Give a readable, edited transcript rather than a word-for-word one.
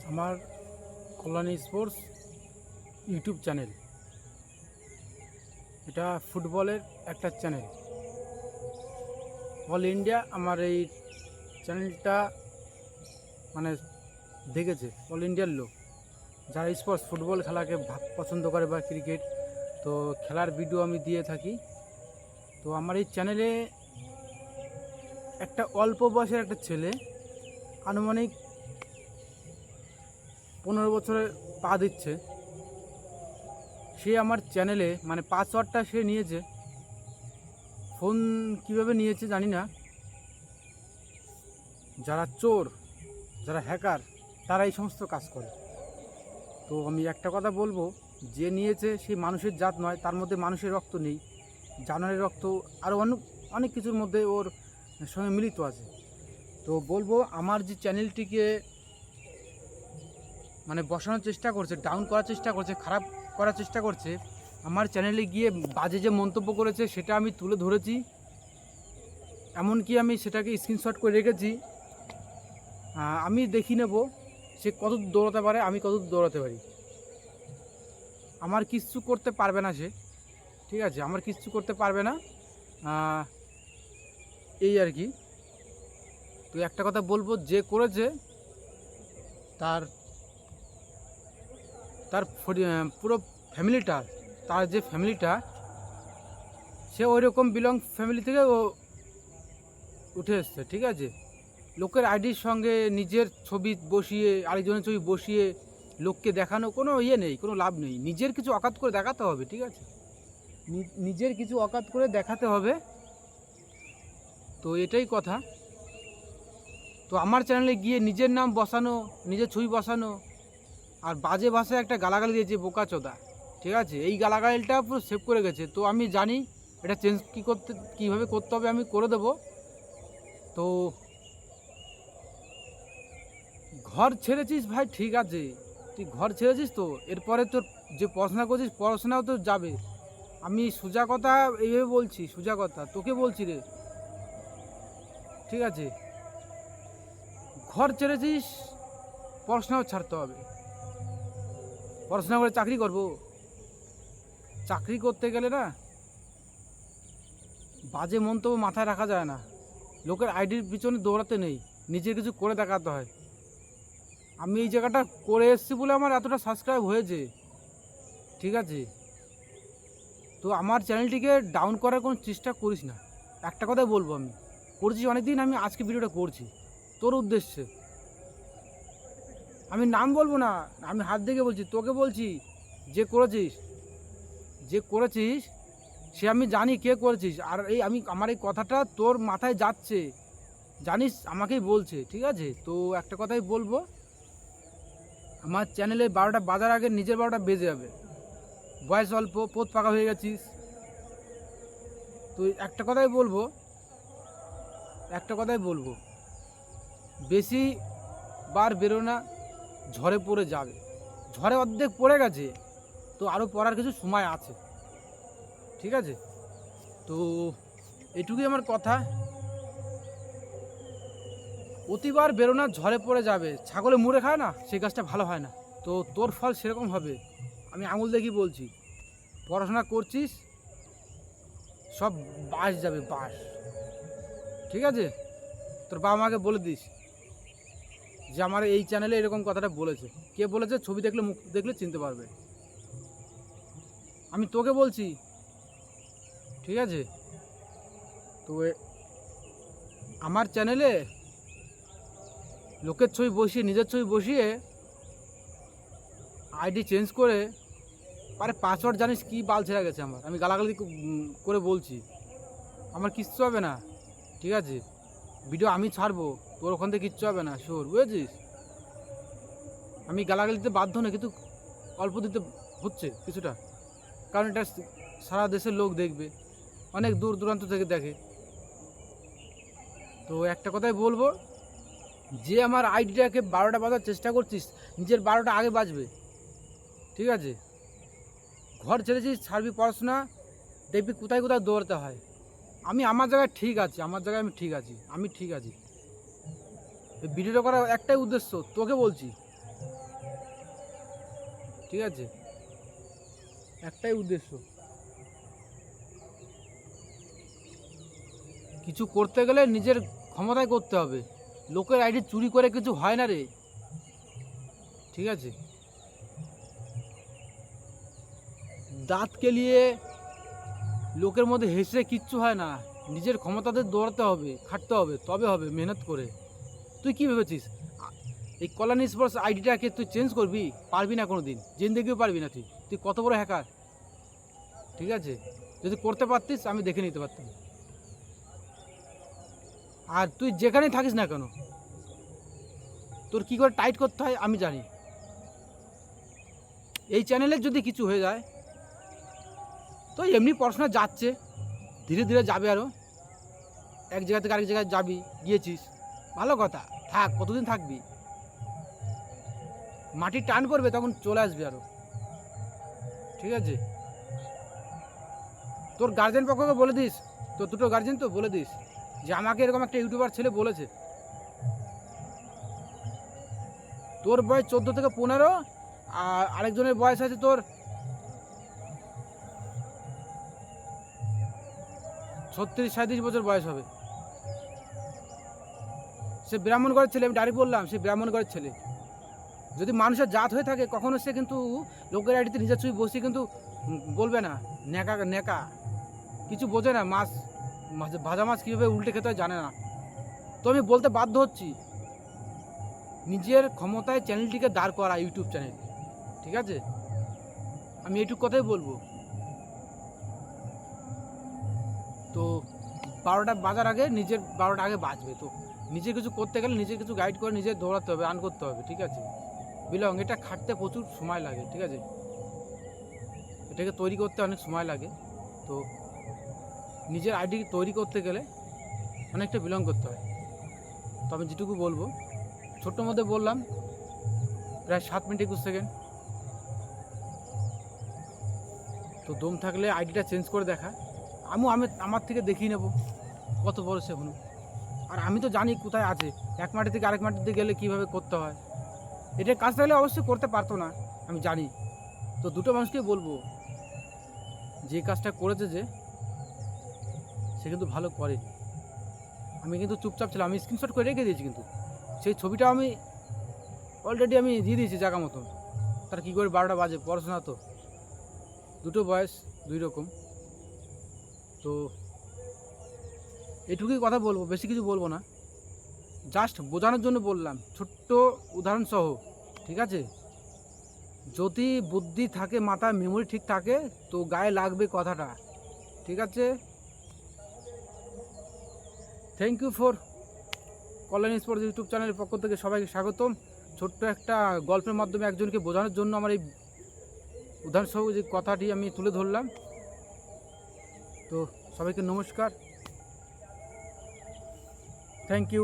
আমার Kalyani sports YouTube channel. এটা ফুটবলের একটা চ্যানেল। অল ইন্ডিয়া আমার এই চ্যানেলটা মানে দেখেছে অল ইন্ডিয়ার লোক, যারা স্পোর্টস ফুটবল খেলাকে পছন্দ করে বা ক্রিকেট, তো খেলার ভিডিও আমি দিয়ে থাকি। তো আমার এই চ্যানেলে একটা অল্প বয়সের একটা ছেলে, আনুমানিক 15 বছরে পা দিচ্ছে, সে আমার চ্যানেলে মানে পাসওয়ার্ডটা সে নিয়েছে। ফোন কিভাবে নিয়েছে জানি না। যারা চোর, যারা হ্যাকার, তারা এই সমস্ত কাজ করে। তো আমি একটা কথা বলবো, যে নিয়েছে সে মানুষের জাত নয়, তার মধ্যে মানুষের রক্ত নেই, জানোয়ারের রক্ত আরও অনেক অনেক কিছুর মধ্যে ওর সঙ্গে মিলিত আছে। তো বলবো, আমার যে চ্যানেলটিকে মানে বসানোর চেষ্টা করছে, ডাউন করার চেষ্টা করছে, খারাপ করার চেষ্টা করছে, আমার চ্যানেলে গিয়ে বাজে যে মন্তব্য করেছে সেটা আমি তুলে ধরেছি। এমনকি আমি সেটাকে স্ক্রিনশট করে রেখেছি। আমি দেখি নেব সে কত দৌড়াতে পারে, আমি কত দৌড়াতে পারি। আমার কিচ্ছু করতে পারবে না সে, ঠিক আছে? আমার কিচ্ছু করতে পারবে না, এই আর কি। তো একটা কথা বলবো, যে করেছে তার তার পুরো ফ্যামিলিটা, তার যে ফ্যামিলিটা, সে ওই রকম বিলং ফ্যামিলি থেকে ও উঠে এসছে, ঠিক আছে? লোকের আইডির সঙ্গে নিজের ছবি বসিয়ে, আরেকজনের ছবি বসিয়ে লোককে দেখানো কোনো ইয়ে নেই, কোনো লাভ নেই। নিজের কিছু অকাত করে দেখাতে হবে, ঠিক আছে? নিজের কিছু অকাত করে দেখাতে হবে। তো এটাই কথা। তো আমার চ্যানেলে গিয়ে নিজের নাম বসানো, নিজের ছবি বসানো, আর বাজে ভাষায় একটা গালাগালি দিয়েছে, বোকাচোদা, ঠিক আছে? এই গালাগালিটা পুরো সেভ করে গেছে। তো আমি জানি এটা চেঞ্জ কীভাবে করতে হবে, আমি করে দেবো। তো ঘর ছেড়েছিস ভাই, ঠিক আছে, তুই ঘর ছেড়েছিস, তো এরপরে তোর যে পড়াশোনা করছিস, পড়াশোনাও তো যাবে। আমি সোজা কথা এইভাবে বলছি, সোজা কথা তোকে বলছি রে, ঠিক আছে? ঘর ছেড়েছিস, পড়াশোনাও ছাড়তে হবে। পড়াশোনা করে চাকরি করব? চাকরি করতে গেলে না বাজে মন্তব্য মাথায় রাখা যায় না। লোকের আইডির পিছনে দৌড়াতে নেই, নিজের কিছু করে দেখাতে হয়। আমি এই জায়গাটা করে এসেছি বলে আমার এতটা সাবস্ক্রাইব হয়েছে, ঠিক আছে? তো আমার চ্যানেলটিকে ডাউন করার কোনো চেষ্টা করিস না, একটা কথাই বলবো। আমি করছি অনেক দিন, আমি আজকে ভিডিওটা করছি তোর উদ্দেশ্যে। আমি নাম বলবো না, আমি হাত দেখে বলছি, তোকে বলছি, যে করেছিস, যে করেছিস সে আমি জানি কে করেছিস। আর আমার এই কথাটা তোর মাথায় যাচ্ছে, জানিস, আমাকেই বলছে, ঠিক আছে? তো একটা কথাই বলবো, আমার চ্যানেলে 12টা বাজার আগে নিজের 12টা বেজে যাবে। বয়স অল্প, পোত পাকা হয়ে গেছিস। তো একটা কথাই বলবো, বেশি বার বেরো না, ঝড়ে পড়ে যাবে। ঝড়ে অর্ধেক পড়ে গেছে, তো আরও পড়ার কিছু সময় আছে, ঠিক আছে? তো এটুকুই আমার কথা। অতিবার বেরো না, ঝড়ে পড়ে যাবে। ছাগলে মুড়ে খায় না, সেই গাছটা ভালো হয় না। তো তোর ফল সেরকম হবে, আমি আঙুল দেখি বলছি। পড়াশোনা করছিস, সব বাস যাবে, বাস, ঠিক আছে? তোর বাবা মাকে বলে দিস যে আমার এই চ্যানেলে এরকম কথাটা বলেছে। কে বলেছে? ছবি দেখলে, মুখ দেখলে চিনতে পারবে। আমি তোকে বলছি, ঠিক আছে? তো আমার চ্যানেলে লোকের ছবি বসিয়ে, নিজের ছবি বসিয়ে আইডি চেঞ্জ করে, আরে পাসওয়ার্ড জানিস কি বাল ছেড়ে গেছে আমার, আমি গালাগালি করে বলছি, আমার কিচ্ছু হবে না, ঠিক আছে? ভিডিও আমি ছাড়বো, তোর ওখান থেকে কিচ্ছু হবে না, শিওর, বুঝেছিস? আমি গালাগালি দিতে বাধ্য না, কিন্তু অল্প দিতে হচ্ছে কিছুটা, কারণ এটা সারা দেশের লোক দেখবে, অনেক দূর দূরান্ত থেকে দেখে। তো একটা কথাই বলবো, যে আমার আইডিটাকে 12টা বাজার চেষ্টা করছিস, নিজের 12টা আগে বাজবে, ঠিক আছে? ঘর ছেড়েছিস, ছাড়বি পড়াশোনা, দেখবি কোথায় কোথায় দৌড়াতে হয়। আমি আমার জায়গায় ঠিক আছি, আমার জায়গায় আমি ঠিক আছি, আমি ঠিক আছি। এই ভিডিওটা করার একটাই উদ্দেশ্য, তোকে বলছি, ঠিক আছে, একটাই উদ্দেশ্য, কিছু করতে গেলে নিজের ক্ষমতায় করতে হবে। লোকের আইডি চুরি করে কিছু হয় না রে, ঠিক আছে। দাঁত কেলিয়ে লোকের মধ্যে হেসে কিচ্ছু হয় না, নিজের ক্ষমতাতে দৌড়াতে হবে, খাটতে হবে, তবে হবে মেহনত করে। তুই কি ভেবেছিস এই কল্যাণ স্পোর্টস আইডিটাকে তুই চেঞ্জ করবি? পারবি না কোনো দিন, জিন্দেগিও পারবি না। তুই তুই কত বড় হ্যাকার, ঠিক আছে। যদি করতে পারতিস আমি দেখে নিতে পারতাম। আর তুই যেখানেই থাকিস না কেন, তোর কী করে টাইট করতে হয় আমি জানি। এই চ্যানেলের যদি কিছু হয়ে যায়, তো এমনি পড়াশোনা যাচ্ছে, ধীরে ধীরে যাবে, আরও এক জায়গা থেকে আরেক জায়গায় যাবি, গিয়েছিস, ভালো কথা, থাক, কতদিন থাকবি? মাটি টান পড়বে তখন চলে আসবি আরও, ঠিক আছে। তোর গার্জেন পক্ষকে বলে দিস, তোর দুটো গার্জেন তো বলে দিস যে আমাকে এরকম একটা ইউটিউবার ছেলে বলেছে। তোর বয়স 14 থেকে 15, আর আরেকজনের বয়স আছে তোর 36-37 বছর বয়স হবে। সে ব্রাহ্মণগড়ের ছেলে, আমি ডাইরেক্ট বললাম, সে ব্রাহ্মণগড়ের ছেলে। যদি মানুষের জাত হয়ে থাকে কখনো সে কিন্তু লোকের আইডিতে নিজের ছবি বসে কিন্তু বলবে না নেকা নেকা, কিছু বোঝে না, মাছ ভাজা মাছ কীভাবে উল্টে খেতে হয় জানে না। তো আমি বলতে বাধ্য হচ্ছি, নিজের ক্ষমতায় চ্যানেলটিকে দাঁড় করা, ইউটিউব চ্যানেল, ঠিক আছে। আমি এইটুকু কথাই বলবো। তো 12টা বাজার আগে, নিজের 12টা আগে বাজবে। তো নিজে কিছু করতে গেলে নিজে কিছু গাইড করে নিজে দৌড়াতে হবে, আর্ন করতে হবে, ঠিক আছে। বিলং এটা খাটতে প্রচুর সময় লাগে, ঠিক আছে, এটাকে তৈরি করতে অনেক সময় লাগে। তো নিজের আইডি তৈরি করতে গেলে অনেকটা বিলং করতে হয়। তো আমি যেটুকু বলবো, ছোট্ট মধ্যে বললাম, প্রায় 7 মিনিট 21 সেকেন্ড। তো দম থাকলে আইডিটা চেঞ্জ করে দেখা, আমি আমার থেকে দেখিয়ে নেব কত বড় সে হনু। আর আমি তো জানি কোথায় আছে, এক মাটি থেকে আরেক মাটিতে গেলে কীভাবে করতে হয়। এটা কাজ থাকলে অবশ্যই করতে পারতো না, আমি জানি। তো দুটো মানুষকে বলবো, যে কাজটা করেছে যে, সে কিন্তু ভালো করে। আমি কিন্তু চুপচাপ ছিলাম, আমি স্ক্রিনশট করে রেখে দিয়েছি, কিন্তু সেই ছবিটা আমি অলরেডি আমি দিয়ে দিয়েছি জায়গা মতন। তার কী করে 12টা বাজে, পড়াশোনা তো, দুটো বয়স দুই রকম। তো এটুকুই কথা বলবো, বেশি কিছু বলবো না, জাস্ট বোঝানোর জন্য বললাম, ছোট্ট উদাহরণসহ, ঠিক আছে। যদি বুদ্ধি থাকে, মাথায় মেমোরি ঠিক থাকে, তো গায়ে লাগবে কথাটা, ঠিক আছে। Thank you for Kalyan sports YouTube চ্যানেলের পক্ষ থেকে সবাইকে স্বাগতম। ছোট্ট একটা গল্পের মাধ্যমে একজনকে বোঝানোর জন্য আমার এই উদাহরণসহ যে কথাটি আমি তুলে ধরলাম। তো সবাইকে নমস্কার, থ্যাংক ইউ।